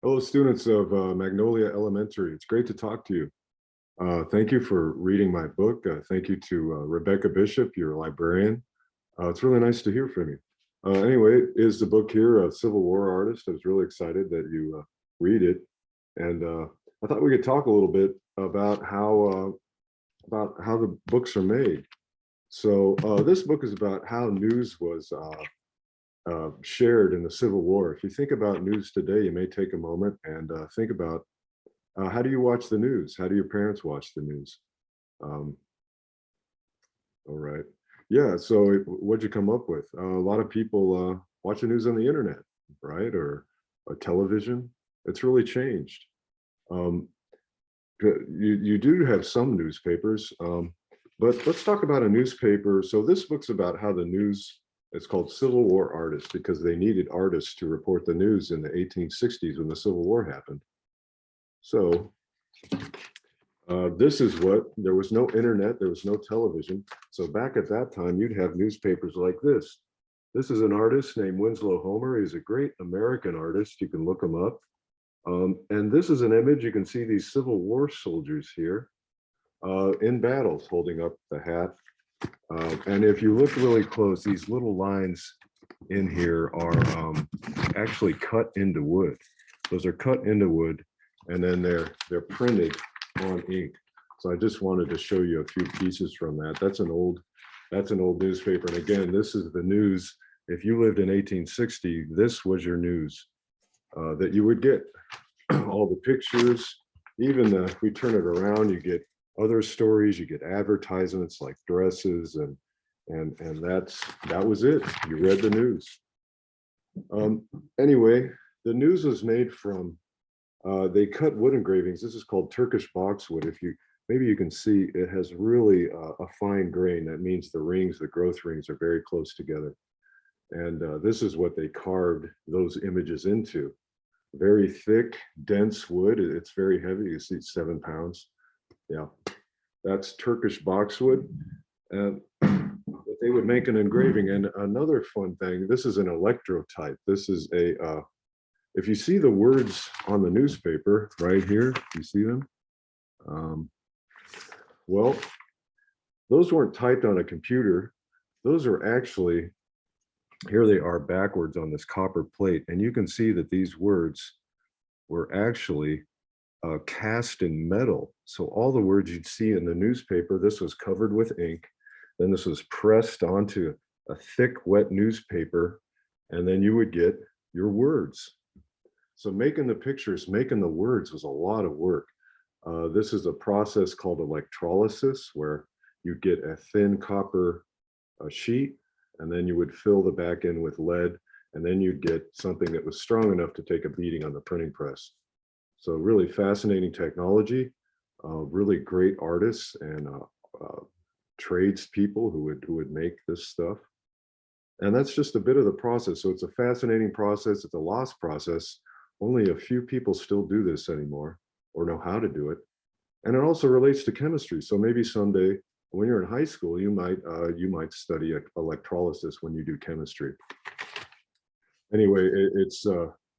Hello, students of Magnolia Elementary. It's great to talk to you. Thank you for reading my book. Thank you to Rebecca Bishop, your librarian. It's really nice to hear from you. Anyway, is the book here, a Civil War artist? I was really excited that you read it. And I thought we could talk a little bit about how the books are made. So this book is about how news was shared in the Civil War. If you think about news today, you may take a moment and think about how do you watch the news? How do your parents watch the news? Um, all right. Yeah, so what'd you come up with? A lot of people watch the news on the internet, right? Or television. It's really changed. Um, you do have some newspapers, but let's talk about a newspaper. So this book's about how the news, it's called Civil War Artists because they needed artists to report the news in the 1860s when the Civil War happened. So this is what, there was no internet, there was no television. So back at that time, you'd have newspapers like this. This is an artist named Winslow Homer. He's a great American artist. You can look him up. And this is an image. You can see these Civil War soldiers here in battles holding up the hat. And if you look really close, these little lines in here are actually cut into wood. Those are cut into wood, and then they're printed on ink. So I just wanted to show you a few pieces from that. That's an old newspaper. And again, this is the news. If you lived in 1860, this was your news that you would get. All the pictures, even if we turn it around, you get other stories, you get advertisements like dresses, and that was it. You read the news. Anyway, the news was made from they cut wood engravings. This is called Turkish boxwood. If you maybe you can see, it has really a fine grain. That means the rings, the growth rings, are very close together. And this is what they carved those images into. Very thick, dense wood. It's very heavy. You see, it's 7 pounds. Yeah, that's Turkish boxwood. And they would make an engraving. And another fun thing, this is an electrotype. This is a, if you see the words on the newspaper right here, you see them? Well, those weren't typed on a computer. Those are actually, here they are backwards on this copper plate. And you can see that these words were actually cast in metal. So all the words you'd see in the newspaper, this was covered with ink. Then this was pressed onto a thick, wet newspaper, and then you would get your words. So making the pictures, making the words was a lot of work. This is a process called electrolysis, where you get a thin copper sheet, and then you would fill the back end with lead, and then you'd get something that was strong enough to take a beating on the printing press. So really fascinating technology, really great artists and tradespeople who would make this stuff. And that's just a bit of the process. So it's a fascinating process. It's a lost process. Only a few people still do this anymore or know how to do it. And it also relates to chemistry. So maybe someday when you're in high school, you might study electrolysis when you do chemistry. Anyway, it's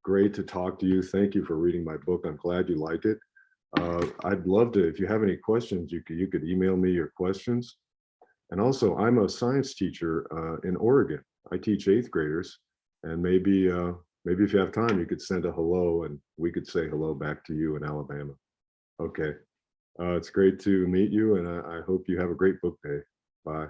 great to talk to you. Thank you for reading my book. I'm glad you like it. I'd love to, if you have any questions, you could email me your questions. And also, I'm a science teacher in Oregon. I teach 8th graders, and maybe if you have time, you could send a hello, and we could say hello back to you in Alabama. Okay. It's great to meet you, and I hope you have a great book day. Bye.